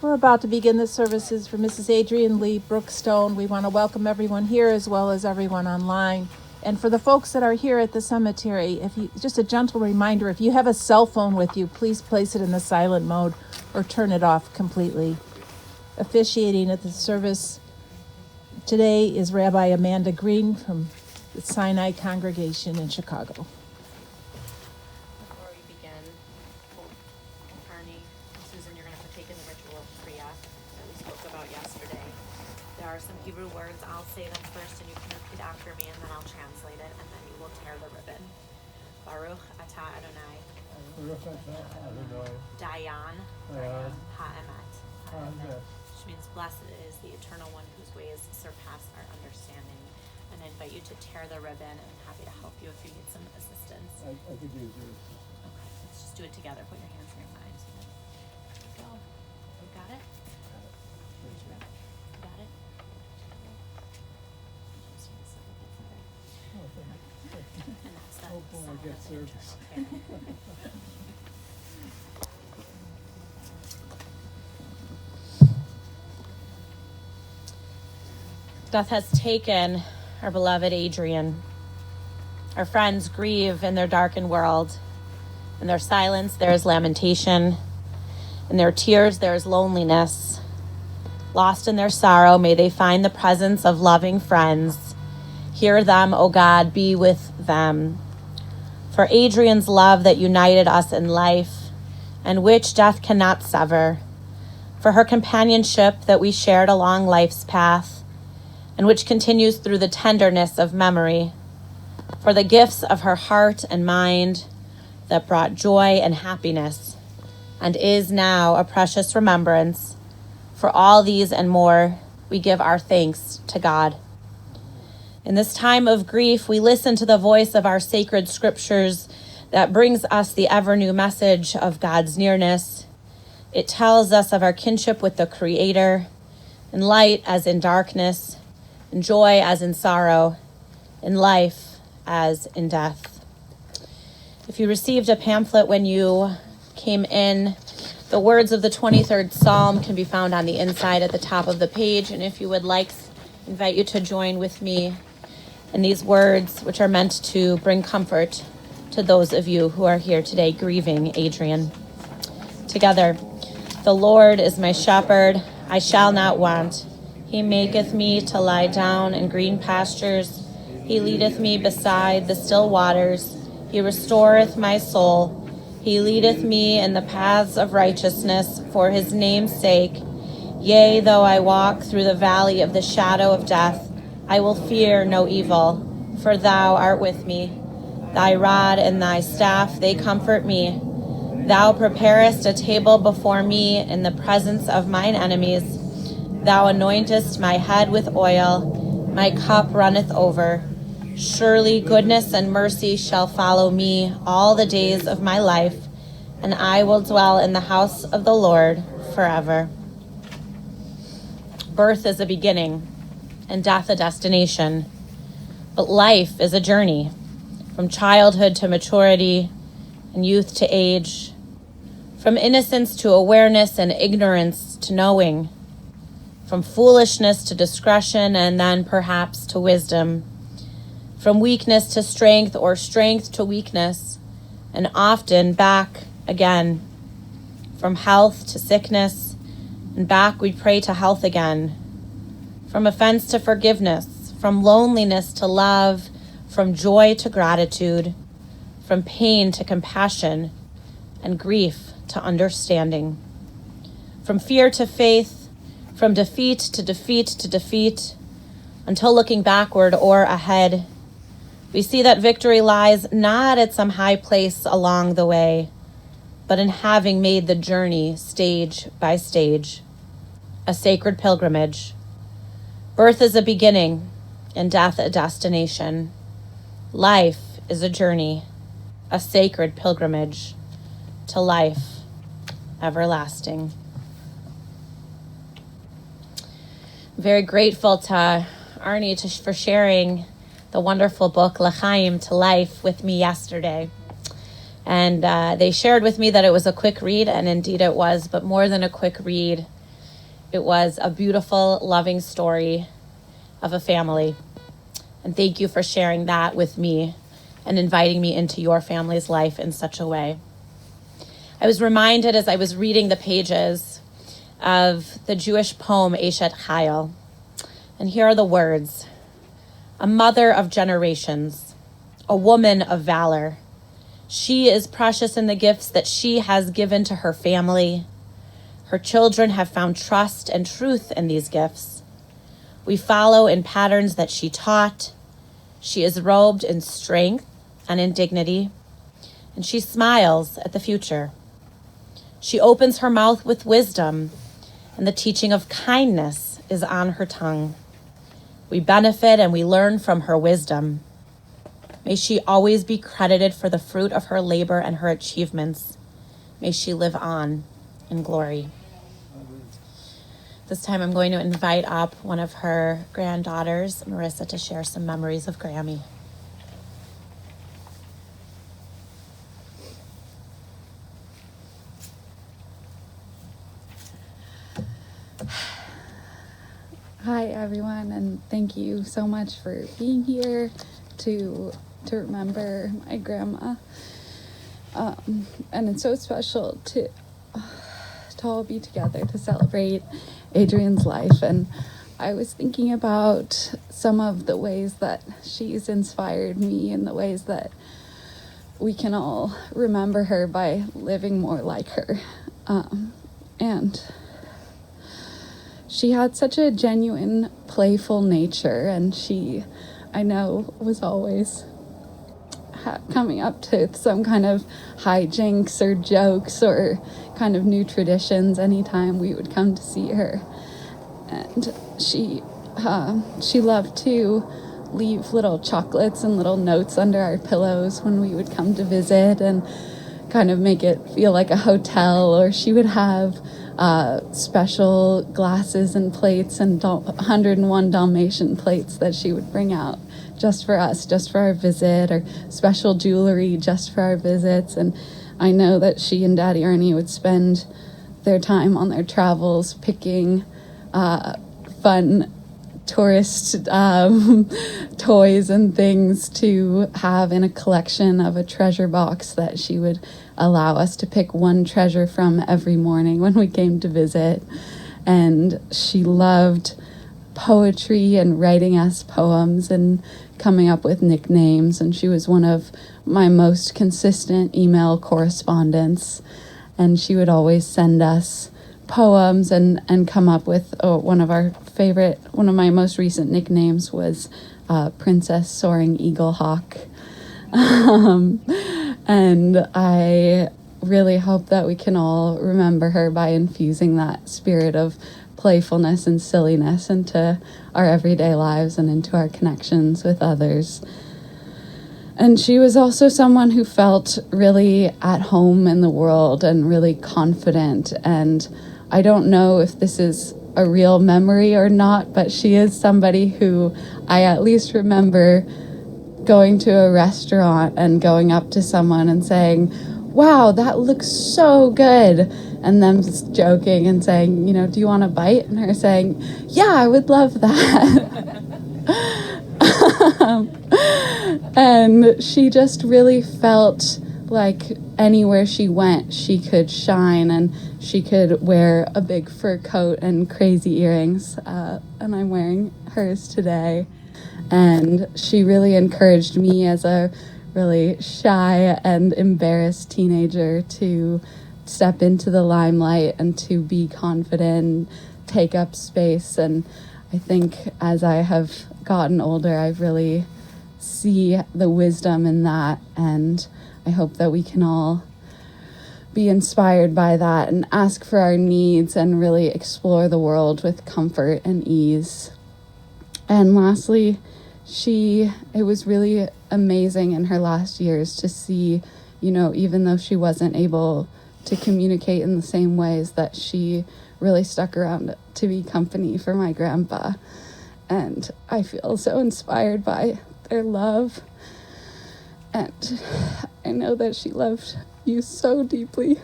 We're about to begin the services for Mrs. Adrienne Lee Brookstone. We want to welcome everyone here as well as everyone online. And for the folks that are here at the cemetery, just a gentle reminder, if you have a cell phone with you, please place it in the silent mode or turn it off completely. Officiating at the service today is Rabbi Amanda Green from the Sinai Congregation in Chicago. Before we begin, Arnie and Susan, you're going to partake in the ritual of Kriya that we spoke about yesterday. There are some Hebrew words. I'll say them first and you can repeat after me and then I'll translate it and then you will tear the ribbon. Baruch atah Adonai. Dayan ha'emet. Which means blessed is the eternal one whose ways surpass our understanding. And I invite you to tear the ribbon, and I'm happy to help you if you need some assistance. I could use yours. Okay, let's just do it together. Put your hands on your thighs. Go. You got it? Where's your ribbon? You got it? And that's the Hopefully I sound get of the service. internal care. Death has taken our beloved Adrienne. Our friends grieve in their darkened world. In their silence, there is lamentation. In their tears, there is loneliness. Lost in their sorrow, may they find the presence of loving friends. Hear them, O God, be with them. For Adrienne's love that united us in life, and which death cannot sever. For her companionship that we shared along life's path, and which continues through the tenderness of memory, for the gifts of her heart and mind that brought joy and happiness, and is now a precious remembrance. For all these and more, we give our thanks to God. In this time of grief, we listen to the voice of our sacred scriptures that brings us the ever-new message of God's nearness. It tells us of our kinship with the Creator, in light as in darkness, in joy as in sorrow, in life as in death. If you received a pamphlet when you came in, the words of the 23rd Psalm can be found on the inside at the top of the page. And if you would like, I invite you to join with me in these words, which are meant to bring comfort to those of you who are here today grieving Adrienne. Together, the Lord is my shepherd, I shall not want. He maketh me to lie down in green pastures. He leadeth me beside the still waters. He restoreth my soul. He leadeth me in the paths of righteousness for his name's sake. Yea, though I walk through the valley of the shadow of death, I will fear no evil, for thou art with me. Thy rod and thy staff, they comfort me. Thou preparest a table before me in the presence of mine enemies. Thou anointest my head with oil, my cup runneth over. Surely goodness and mercy shall follow me all the days of my life, and I will dwell in the house of the Lord forever. Birth is a beginning, and death a destination. But life is a journey, from childhood to maturity, and youth to age, from innocence to awareness and ignorance to knowing, from foolishness to discretion and then perhaps to wisdom, from weakness to strength or strength to weakness, and often back again, from health to sickness, and back we pray to health again, from offense to forgiveness, from loneliness to love, from joy to gratitude, from pain to compassion, and grief to understanding, from fear to faith, from defeat to defeat to defeat, until looking backward or ahead, we see that victory lies not at some high place along the way, but in having made the journey stage by stage, a sacred pilgrimage. Birth is a beginning, and death a destination. Life is a journey, a sacred pilgrimage to life everlasting. Very grateful to Arnie for sharing the wonderful book L'chaim, to life, with me yesterday. And they shared with me that it was a quick read, and indeed it was, but more than a quick read. It was a beautiful, loving story of a family. And thank you for sharing that with me and inviting me into your family's life in such a way. I was reminded as I was reading the pages of the Jewish poem Eshet Chayil. And here are the words. A mother of generations, a woman of valor. She is precious in the gifts that she has given to her family. Her children have found trust and truth in these gifts. We follow in patterns that she taught. She is robed in strength and in dignity, and she smiles at the future. She opens her mouth with wisdom, and the teaching of kindness is on her tongue. We benefit and we learn from her wisdom. May she always be credited for the fruit of her labor and her achievements. May she live on in glory. This time I'm going to invite up one of her granddaughters, Marissa, to share some memories of Grammy. Hi everyone, and thank you so much for being here to remember my grandma. And it's so special to all be together to celebrate Adrienne's life. And I was thinking about some of the ways that she's inspired me and the ways that we can all remember her by living more like her. And she had such a genuine, playful nature, and she, I know, was always coming up to some kind of hijinks or jokes or kind of new traditions anytime we would come to see her. And she loved to leave little chocolates and little notes under our pillows when we would come to visit and kind of make it feel like a hotel. Or she would have special glasses and plates and 101 Dalmatian plates that she would bring out just for us, just for our visit, or special jewelry just for our visits. And I know that she and Daddy Ernie would spend their time on their travels picking fun tourist toys and things to have in a collection of a treasure box that she would allow us to pick one treasure from every morning when we came to visit. And she loved poetry and writing us poems and coming up with nicknames, and she was one of my most consistent email correspondents, and she would always send us poems and come up with one of my most recent nicknames was Princess Soaring Eagle Hawk. And I really hope that we can all remember her by infusing that spirit of playfulness and silliness into our everyday lives and into our connections with others. And she was also someone who felt really at home in the world and really confident. And I don't know if this is a real memory or not, but she is somebody who I at least remember going to a restaurant and going up to someone and saying, "Wow, that looks so good." And them just joking and saying, "Do you want a bite?" And her saying, "Yeah, I would love that." And she just really felt like anywhere she went, she could shine, and she could wear a big fur coat and crazy earrings. And I'm wearing hers today. And she really encouraged me as a really shy and embarrassed teenager to step into the limelight and to be confident, take up space. And I think as I have gotten older, I really see the wisdom in that, and I hope that we can all be inspired by that and ask for our needs and really explore the world with comfort and ease. And lastly, it was really amazing in her last years to see, even though she wasn't able to communicate in the same ways, that she really stuck around to be company for my grandpa. And I feel so inspired by their love. And I know that she loved you so deeply.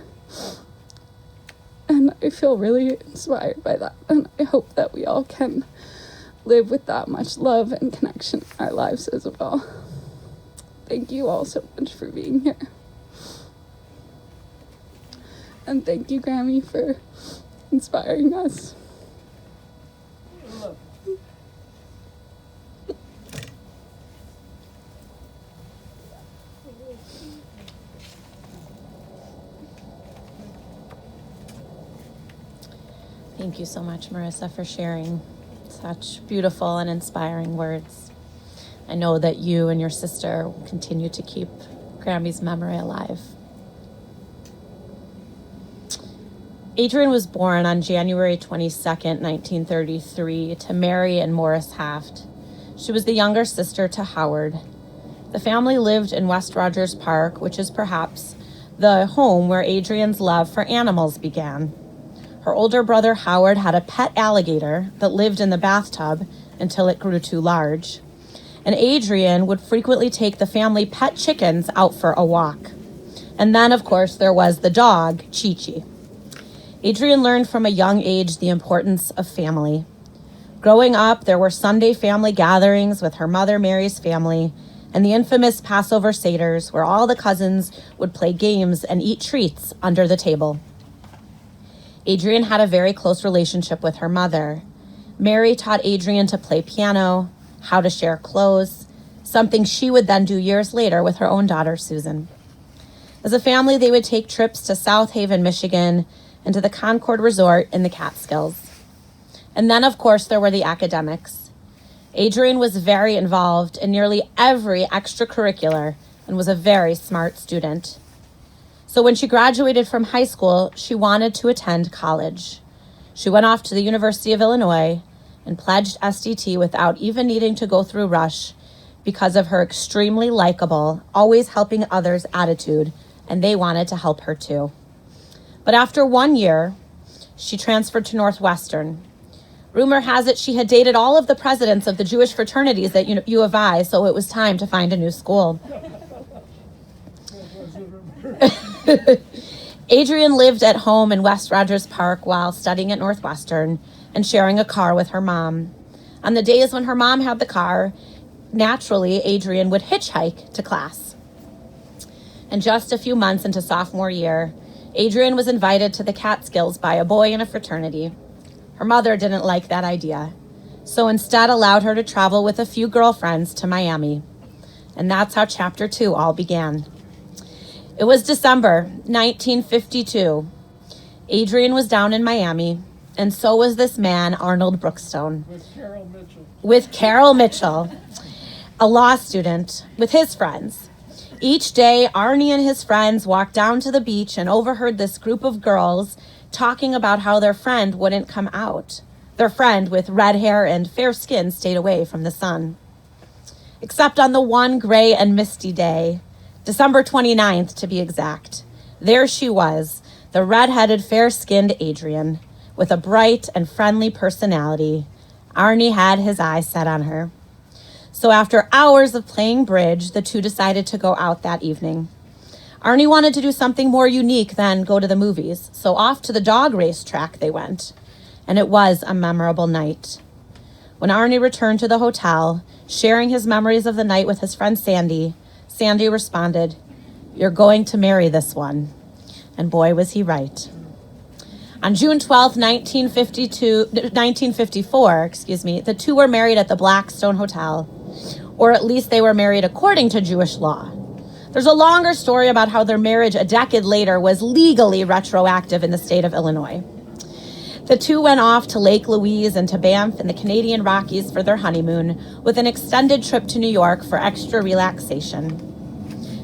And I feel really inspired by that. And I hope that we all can live with that much love and connection in our lives as well. Thank you all so much for being here. And thank you, Grammy, for inspiring us. Thank you so much, Marissa, for sharing such beautiful and inspiring words. I know that you and your sister will continue to keep Grammy's memory alive. Adrienne was born on January 22nd, 1933, to Mary and Morris Haft. She was the younger sister to Howard. The family lived in West Rogers Park, which is perhaps the home where Adrienne's love for animals began. Her older brother Howard had a pet alligator that lived in the bathtub until it grew too large. And Adrienne would frequently take the family pet chickens out for a walk. And then, of course, there was the dog, Chi-Chi. Adrienne learned from a young age the importance of family. Growing up, there were Sunday family gatherings with her mother Mary's family and the infamous Passover Seders, where all the cousins would play games and eat treats under the table. Adrienne had a very close relationship with her mother. Mary taught Adrienne to play piano, how to share clothes, something she would then do years later with her own daughter, Susan. As a family, they would take trips to South Haven, Michigan, and to the Concord Resort in the Catskills. And then, of course, there were the academics. Adrienne was very involved in nearly every extracurricular and was a very smart student. So when she graduated from high school, she wanted to attend college. She went off to the University of Illinois and pledged SDT without even needing to go through Rush because of her extremely likable, always helping others attitude, and they wanted to help her too. But after 1 year, she transferred to Northwestern. Rumor has it she had dated all of the presidents of the Jewish fraternities at U of I, so it was time to find a new school. Adrienne lived at home in West Rogers Park while studying at Northwestern and sharing a car with her mom. On the days when her mom had the car, naturally, Adrienne would hitchhike to class. And just a few months into sophomore year, Adrienne was invited to the Catskills by a boy in a fraternity. Her mother didn't like that idea, so instead allowed her to travel with a few girlfriends to Miami. And that's how Chapter 2 all began. It was December 1952. Adrienne was down in Miami, and so was this man, Arnold Brookstone. With Carol Mitchell, a law student, with his friends. Each day, Arnie and his friends walked down to the beach and overheard this group of girls talking about how their friend wouldn't come out. Their friend with red hair and fair skin stayed away from the sun. Except on the one gray and misty day, December 29th to be exact, there she was, the red-headed, fair-skinned Adrienne, with a bright and friendly personality. Arnie had his eyes set on her. So after hours of playing bridge, the two decided to go out that evening. Arnie wanted to do something more unique than go to the movies, so off to the dog race track they went, and it was a memorable night. When Arnie returned to the hotel, sharing his memories of the night with his friend Sandy, Sandy responded, "You're going to marry this one." And boy, was he right. On June 12th, 1954, the two were married at the Blackstone Hotel, or at least they were married according to Jewish law. There's a longer story about how their marriage a decade later was legally retroactive in the state of Illinois. The two went off to Lake Louise and to Banff in the Canadian Rockies for their honeymoon, with an extended trip to New York for extra relaxation.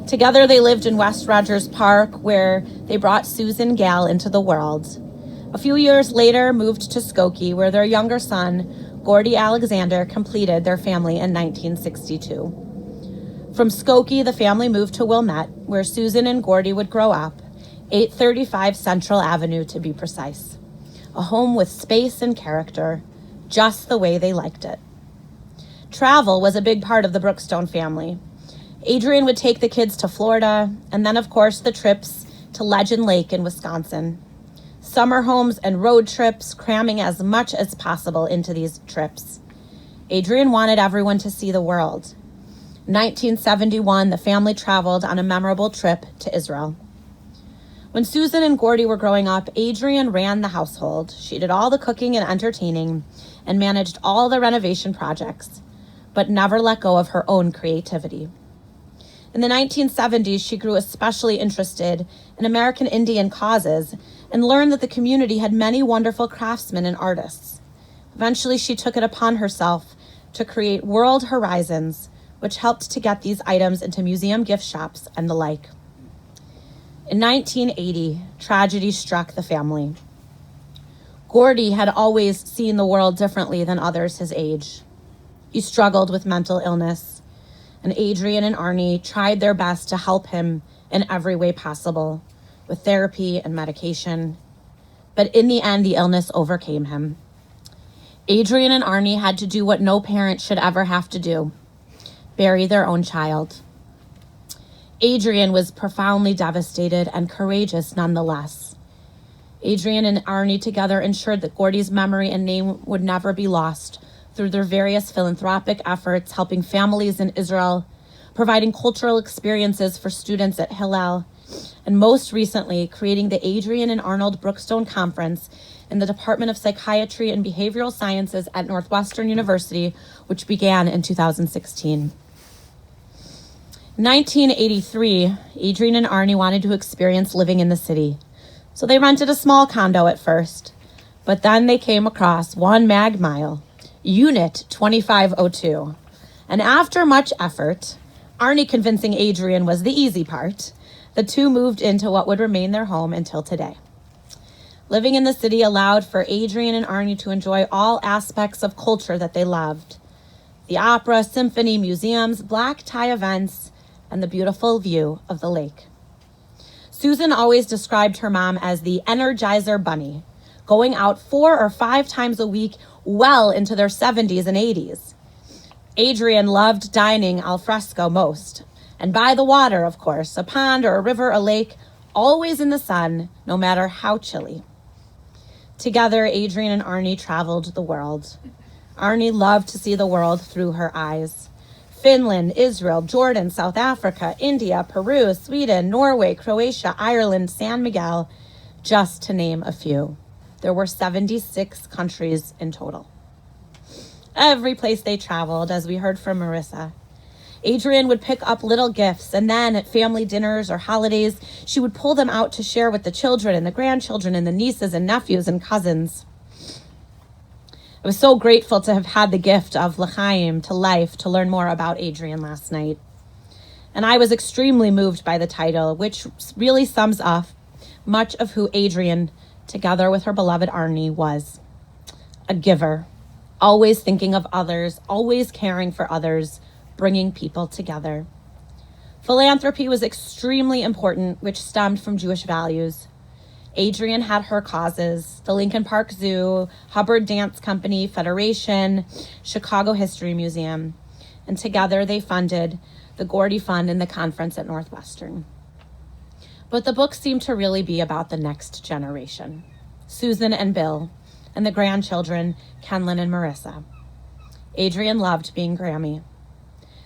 Together they lived in West Rogers Park, where they brought Susan Gall into the world. A few years later, moved to Skokie, where their younger son, Gordy Alexander, completed their family in 1962. From Skokie, the family moved to Wilmette, where Susan and Gordy would grow up, 835 Central Avenue to be precise. A home with space and character, just the way they liked it. Travel was a big part of the Brookstone family. Adrienne would take the kids to Florida, and then, of course, the trips to Legend Lake in Wisconsin. Summer homes and road trips, cramming as much as possible into these trips. Adrienne wanted everyone to see the world. In 1971, the family traveled on a memorable trip to Israel. When Susan and Gordy were growing up, Adrienne ran the household. She did all the cooking and entertaining and managed all the renovation projects, but never let go of her own creativity. In the 1970s, she grew especially interested in American Indian causes and learned that the community had many wonderful craftsmen and artists. Eventually, she took it upon herself to create World Horizons, which helped to get these items into museum gift shops and the like. In 1980, tragedy struck the family. Gordy had always seen the world differently than others his age. He struggled with mental illness, and Adrienne and Arnie tried their best to help him in every way possible, with therapy and medication. But in the end, the illness overcame him. Adrienne and Arnie had to do what no parent should ever have to do: bury their own child. Adrienne was profoundly devastated and courageous nonetheless. Adrienne and Arnie together ensured that Gordy's memory and name would never be lost through their various philanthropic efforts, helping families in Israel, providing cultural experiences for students at Hillel, and most recently, creating the Adrienne and Arnold Brookstone Conference in the Department of Psychiatry and Behavioral Sciences at Northwestern University, which began in 2016. In 1983, Adrienne and Arnie wanted to experience living in the city, so they rented a small condo at first, but then they came across 1 Mag Mile, Unit 2502, and after much effort, Arnie convincing Adrienne was the easy part, the two moved into what would remain their home until today. Living in the city allowed for Adrienne and Arnie to enjoy all aspects of culture that they loved: the opera, symphony, museums, black tie events, and the beautiful view of the lake. Susan always described her mom as the Energizer Bunny, going out 4 or 5 times a week well into their 70s and 80s. Adrienne loved dining al fresco most, and by the water, of course, a pond or a river, a lake, always in the sun, no matter how chilly. Together, Adrienne and Arnie traveled the world. Arnie loved to see the world through her eyes. Finland, Israel, Jordan, South Africa, India, Peru, Sweden, Norway, Croatia, Ireland, San Miguel, just to name a few. There were 76 countries in total. Every place they traveled, as we heard from Marissa, Adrienne would pick up little gifts, and then at family dinners or holidays, she would pull them out to share with the children and the grandchildren and the nieces and nephews and cousins. I was so grateful to have had the gift of L'chaim, to life, to learn more about Adrienne last night. And I was extremely moved by the title, which really sums up much of who Adrienne, together with her beloved Arnie, was: a giver, always thinking of others, always caring for others, bringing people together. Philanthropy was extremely important, which stemmed from Jewish values. Adrienne had her causes: the Lincoln Park Zoo, Hubbard Dance Company, Federation, Chicago History Museum, and together they funded the Gordy Fund and the conference at Northwestern. But the book seemed to really be about the next generation: Susan and Bill, and the grandchildren, Kenlyn and Marissa. Adrienne loved being Grammy.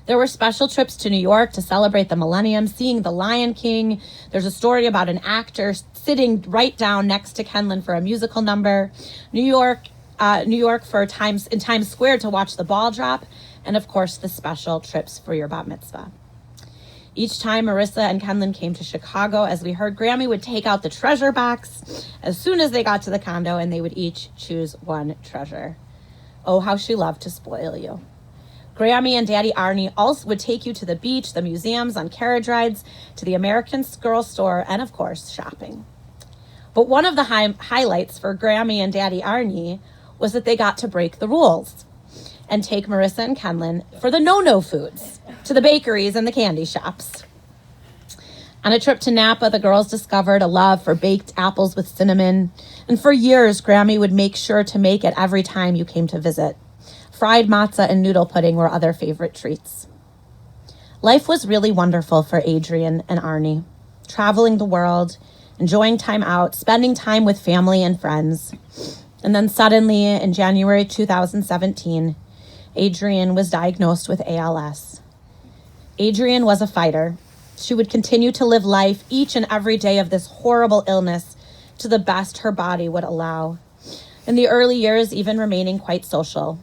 There were special trips to New York to celebrate the millennium, seeing The Lion King. There's a story about an actor sitting right down next to Kenlyn for a musical number. New York for in Times Square to watch the ball drop, and of course the special trips for your bat mitzvah. Each time Marissa and Kenlyn came to Chicago, as we heard, Grammy would take out the treasure box as soon as they got to the condo, and they would each choose one treasure. Oh, how she loved to spoil you. Grammy and Daddy Arnie also would take you to the beach, the museums, on carriage rides, to the American Girl store, and of course, shopping. But one of the highlights for Grammy and Daddy Arnie was that they got to break the rules and take Marissa and Kenlyn for the no-no foods, to the bakeries and the candy shops. On a trip to Napa, the girls discovered a love for baked apples with cinnamon, and for years, Grammy would make sure to make it every time you came to visit. Fried matzah and noodle pudding were other favorite treats. Life was really wonderful for Adrienne and Arnie, traveling the world enjoying time out, spending time with family and friends. And then suddenly, in January 2017, Adrienne was diagnosed with ALS. Adrienne was a fighter. She would continue to live life each and every day of this horrible illness to the best her body would allow. In the early years, even remaining quite social.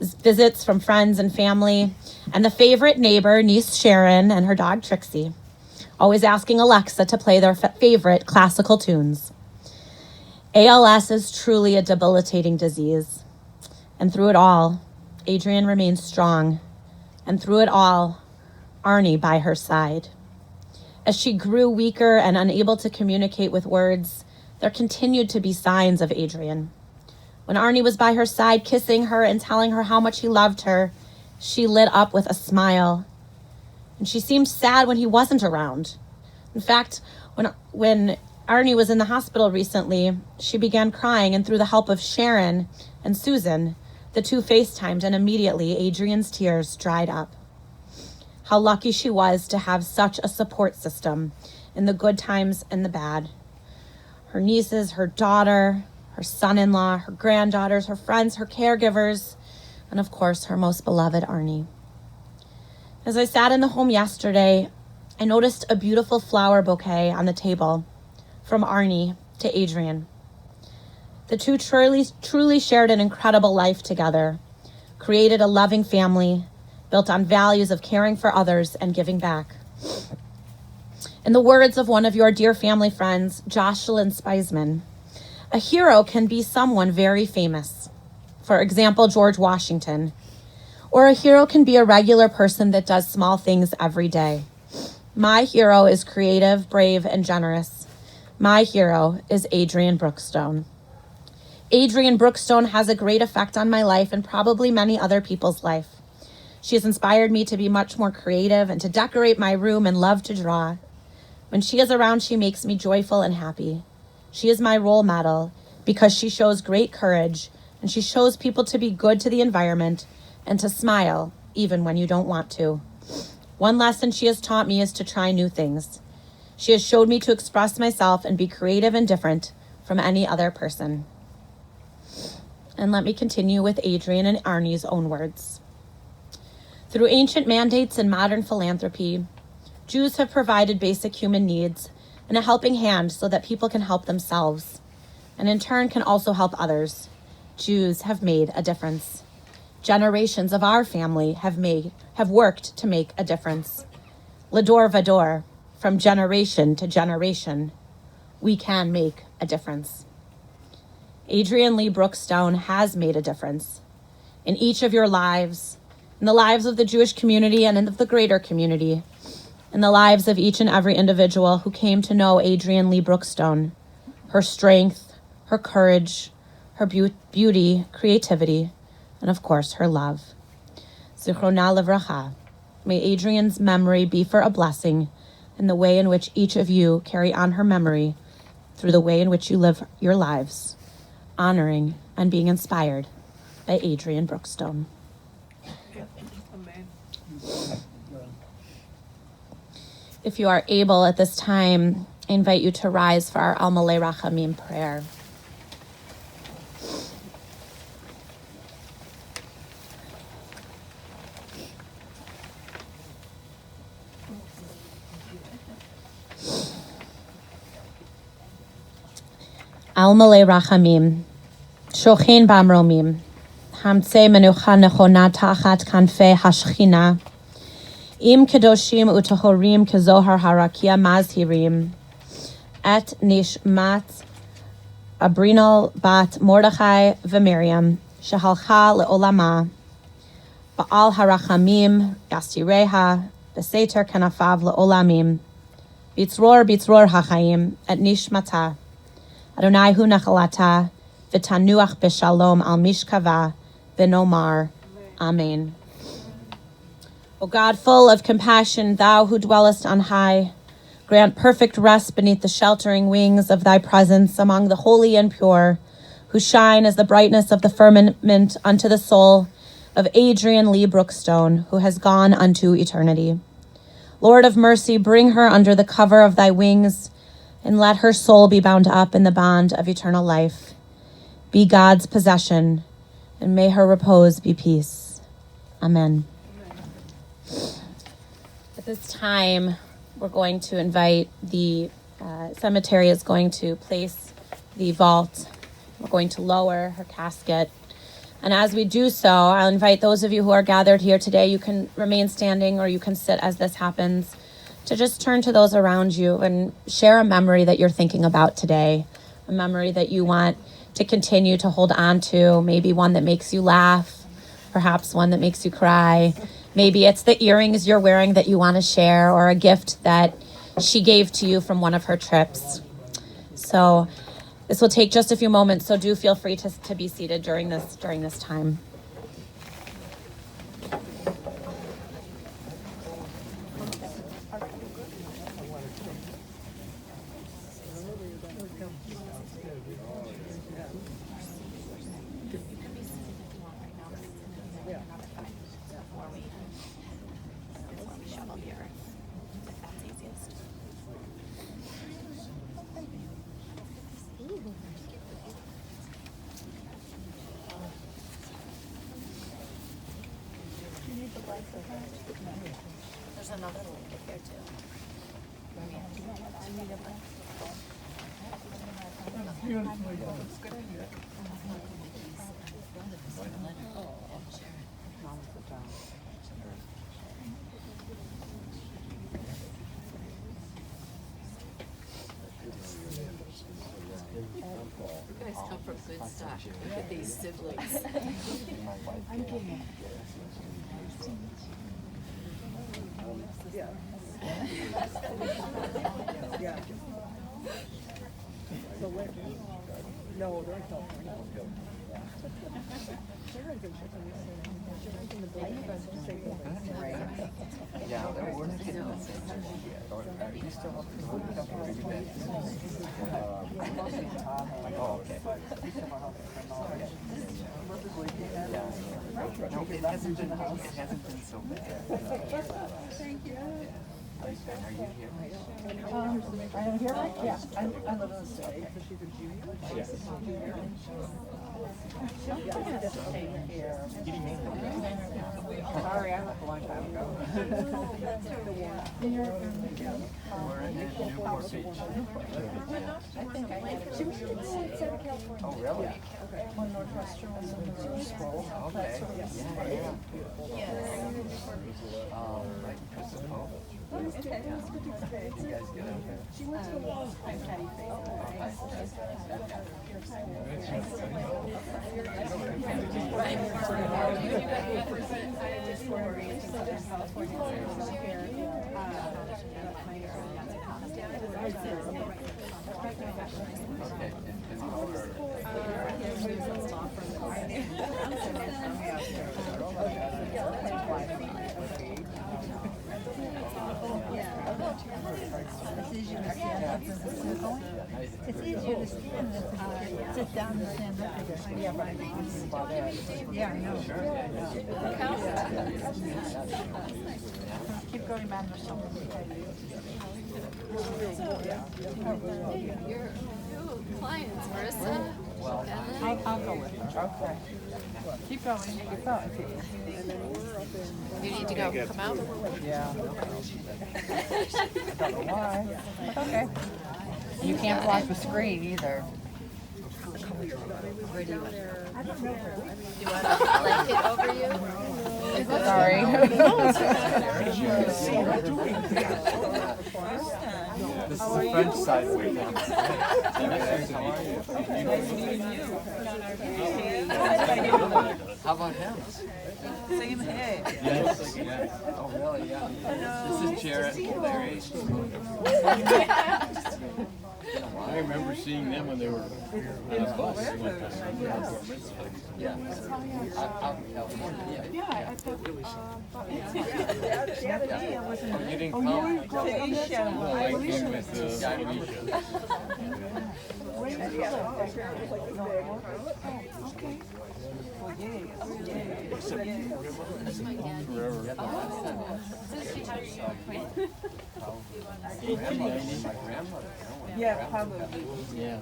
Visits from friends and family, and the favorite neighbor, niece Sharon, and her dog Trixie, always asking Alexa to play their favorite classical tunes. ALS is truly a debilitating disease. And through it all, Adrienne remained strong. And through it all, Arnie by her side. As she grew weaker and unable to communicate with words, there continued to be signs of Adrienne. When Arnie was by her side, kissing her and telling her how much he loved her, she lit up with a smile. And she seemed sad when he wasn't around. In fact, when Arnie was in the hospital recently, she began crying, and through the help of Sharon and Susan, the two FaceTimed, and immediately Adrienne's tears dried up. How lucky she was to have such a support system in the good times and the bad. Her nieces, her daughter, her son-in-law, her granddaughters, her friends, her caregivers, and of course, her most beloved Arnie. As I sat in the home yesterday, I noticed a beautiful flower bouquet on the table from Arnie to Adrienne. The two truly shared an incredible life together, created a loving family, built on values of caring for others and giving back. In the words of one of your dear family friends, Jocelyn Speisman, a hero can be someone very famous. For example, George Washington. Or a hero can be a regular person that does small things every day. My hero is creative, brave, and generous. My hero is Adrienne Brookstone. Adrienne Brookstone has a great effect on my life and probably many other people's life. She has inspired me to be much more creative and to decorate my room and love to draw. When she is around, she makes me joyful and happy. She is my role model because she shows great courage and she shows people to be good to the environment and to smile even when you don't want to. One lesson she has taught me is to try new things. She has showed me to express myself and be creative and different from any other person. And let me continue with Adrienne and Arnie's own words. Through ancient mandates and modern philanthropy, Jews have provided basic human needs and a helping hand so that people can help themselves, and in turn can also help others. Jews have made a difference. Generations of our family have worked to make a difference. Lador vador, from generation to generation, we can make a difference. Adrienne Lee Brookstone has made a difference in each of your lives, in the lives of the Jewish community and in the greater community, in the lives of each and every individual who came to know Adrienne Lee Brookstone, her strength, her courage, her beauty, creativity, and of course, her love. Zichrona Livracha. May Adrienne's memory be for a blessing in the way in which each of you carry on her memory through the way in which you live your lives, honoring and being inspired by Adrienne Brookstone. If you are able at this time, I invite you to rise for our Almalei Rachamim prayer. Almalei Rachamim, Shochein Bamromim, Hamtzei Menucha Nechona Tachat Kanfei Hashchina, Im Kedoshim Utahorim Kezohar Harakia Mazhirim, Et Nishmat Abrinal Bat Mordechai V'Miriam, Shehalcha Le'olama, Ba'al Harachamim Yastireha, Beseter Kanafav Le'olamim, Bitzror HaChaim, Et Nishmata, Adonai hu nachalata, v'tanuach b'shalom al mishkava, v'nomar. Amen. O God, full of compassion, thou who dwellest on high, grant perfect rest beneath the sheltering wings of thy presence among the holy and pure, who shine as the brightness of the firmament unto the soul of Adrienne Lee Brookstone, who has gone unto eternity. Lord of mercy, bring her under the cover of thy wings, and let her soul be bound up in the bond of eternal life. Be God's possession, and may her repose be peace. Amen. At this time, we're going to invite the cemetery is going to place the vault. We're going to lower her casket. And as we do so, I'll invite those of you who are gathered here today, you can remain standing or you can sit as this happens, to just turn to those around you and share a memory that you're thinking about today, a memory that you want to continue to hold on to, maybe one that makes you laugh, perhaps one that makes you cry. Maybe it's the earrings you're wearing that you want to share, or a gift that she gave to you from one of her trips. So this will take just a few moments, so do feel free to be seated during this time. Look at these siblings. It hasn't been so bad. Thank you. Are you here? I am here, right? Yeah, I live in the city. She's a junior? Yes. Sorry, I left a long time ago. We're in Newport Beach. She was in Southern California. Oh, really? One Northwestern, one in Rose Bowl. Okay. Yeah. Like Chris and Pope. You guys get out there? She went to a long time Patty It's easier to stand than to sit down and stand up again. Yeah, I know. Keep going, man. There's so many. Your new clients, Marissa. I'll go with her. Okay. Keep going. Keep going. You need to go. Come out. Yeah. I don't know why. But okay. You can't block the screen either. Where do you want? Do you want a blanket over you? Sorry. This is the French side of it. How about him? Same here. Yes. Oh, really? Yeah. This is Jarrett, Larry. I remember seeing them when they were on a bus one time. Yeah. Out in California. Yeah, I thought, Oh, you didn't come? No, I came with Alicia. Yeah, probably. Yeah.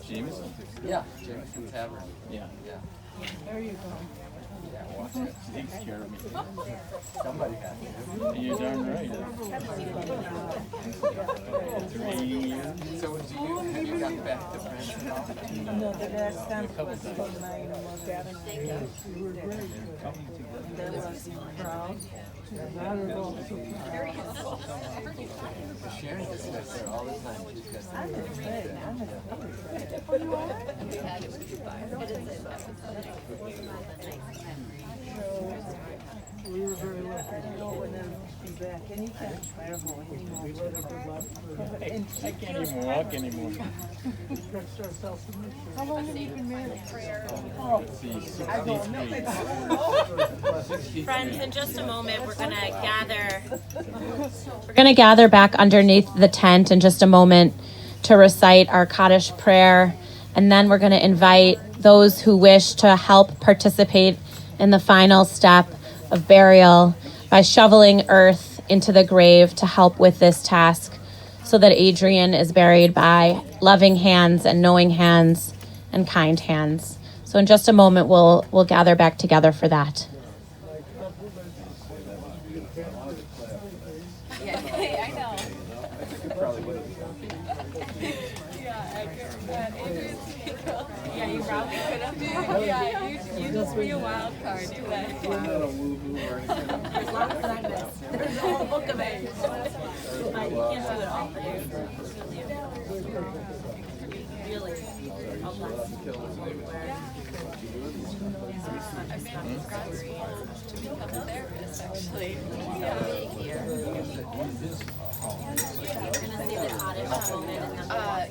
Jameson? Yeah, Jameson Tavern. Yeah. Yeah. There you go. She takes care of me. Somebody has to. And you're darn right. After 80 years. So have you gotten back to France at all? No, the last time was from my dad and I. We were great. There was crowd. Not at all. Sharon just goes there all the time. She's got some We were very lucky to go and then be back. And you can't travel anymore. I can't even walk anymore. How long have you been married? Let's see, 63. Friends, in just a moment, we're gonna gather back underneath the tent in just a moment to recite our Kaddish prayer, and then we're gonna invite those who wish to help participate in the final step of burial by shoveling earth into the grave to help with this task, so that Adrienne is buried by loving hands and knowing hands and kind hands. So in just a moment, we'll gather back together for that. You just be a wild card today. As long as I miss. There's a whole book of it. You can't do it all. Really.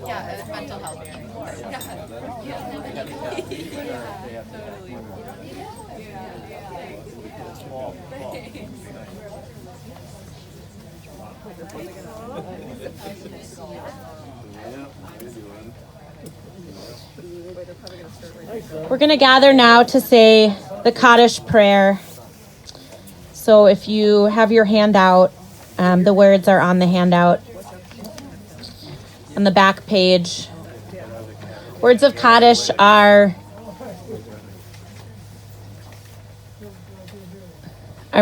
Yeah, mental health. We're going to gather now to say the Kaddish prayer. So if you have your handout, the words are on the handout. On the back page. Words of Kaddish are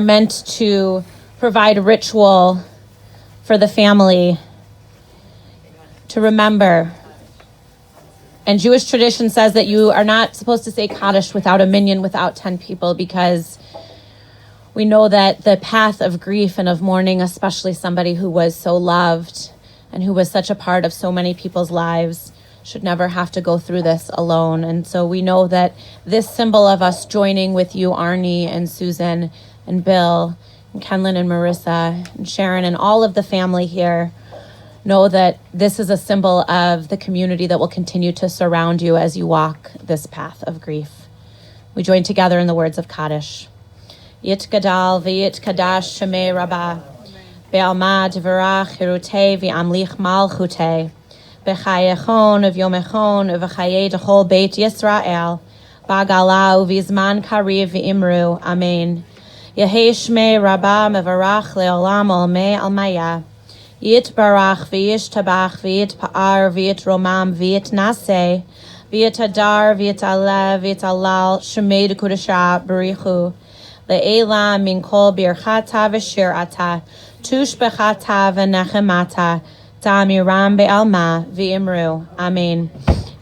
meant to provide ritual for the family to remember. And Jewish tradition says that you are not supposed to say Kaddish without a minyan, without 10 people, because we know that the path of grief and of mourning, especially somebody who was so loved and who was such a part of so many people's lives, should never have to go through this alone. And so we know that this symbol of us joining with you, Arnie and Susan and Bill and Kenlyn and Marissa and Sharon and all of the family here, know that this is a symbol of the community that will continue to surround you as you walk this path of grief. We join together in the words of Kaddish. Yit gadal v'yit kadash shemei rabbah, be'alma dvarach hirutei v'amlich malchutei, b'chayechon uv'yomechon uv'chayei dechol beit Yisrael, ba'gala uv'izman kariv v'imru, amen. Yehei shmei rabbah mevarach le'olam olmei almaya, Yit barach v'yish tabach v'yit pa'ar v'yit romam v'yit naseh v'yit hadar v'yit alev v'yit alal shemei dekudasha barichu le'ela min kol birchata v'shirata tushbechata v'nechemata ta'amiram be'alma v'imru. Amen.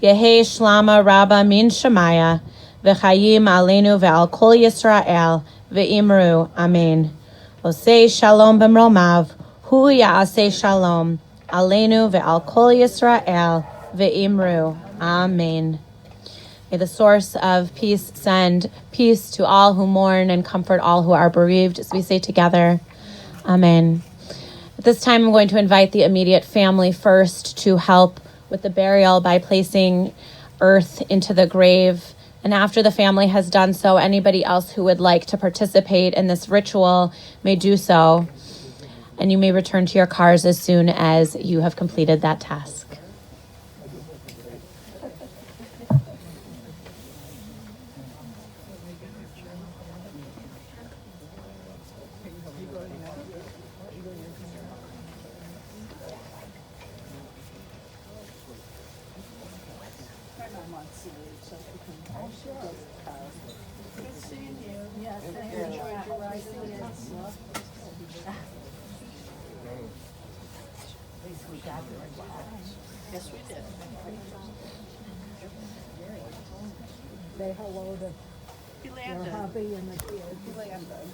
Yehei shlama rabba min shemaya v'chayim aleinu ve'al kol Yisrael v'imru. Amen. Osei shalom b'mromav Hu ya'aseh shalom, aleinu ve'al kol Yisrael ve'imru. Amen. May the source of peace send peace to all who mourn and comfort all who are bereaved, as we say together. Amen. At this time, I'm going to invite the immediate family first to help with the burial by placing earth into the grave. And after the family has done so, anybody else who would like to participate in this ritual may do so. And you may return to your cars as soon as you have completed that task. Yes, we did. Say hello to He your landed. hubby and the kids. He landed.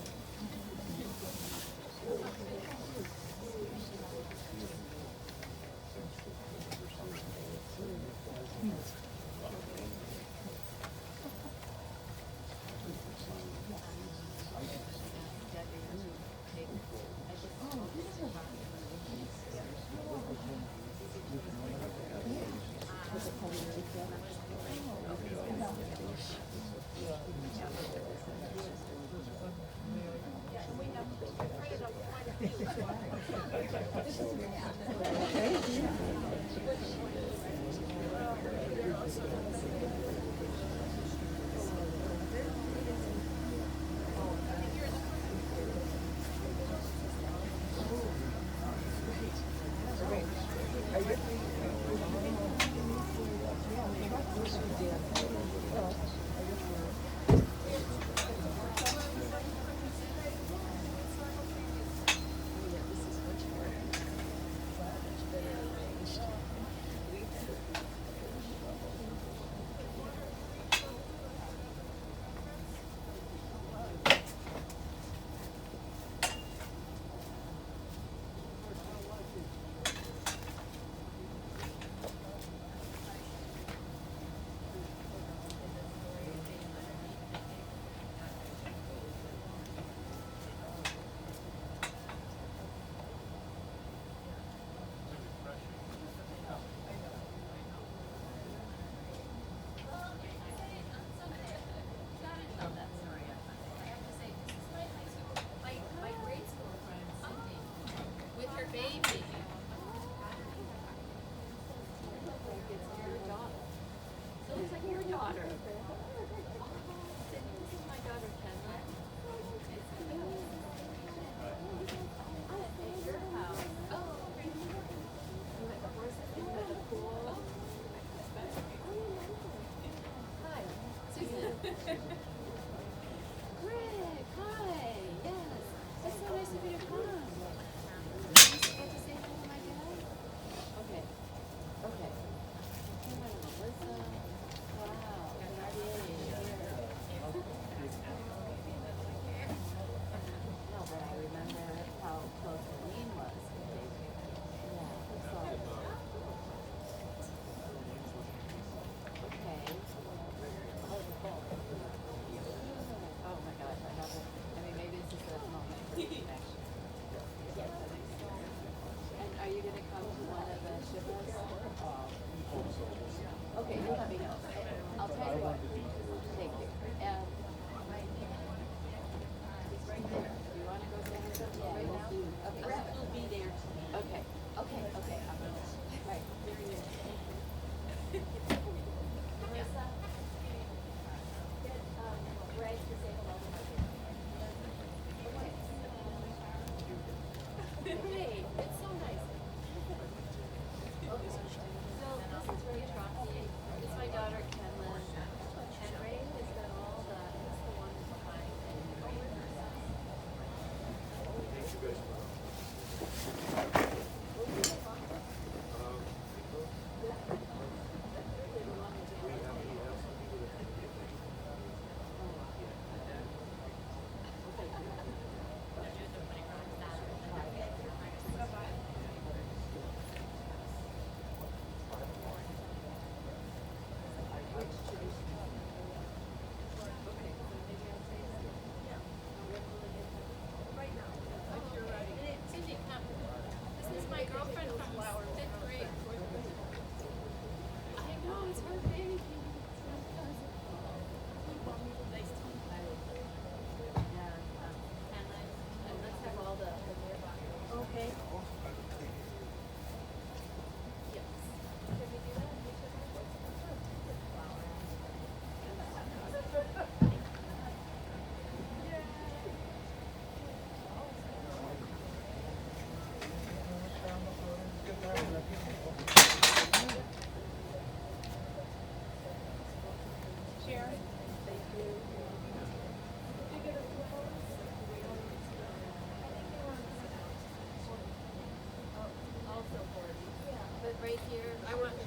right here. I want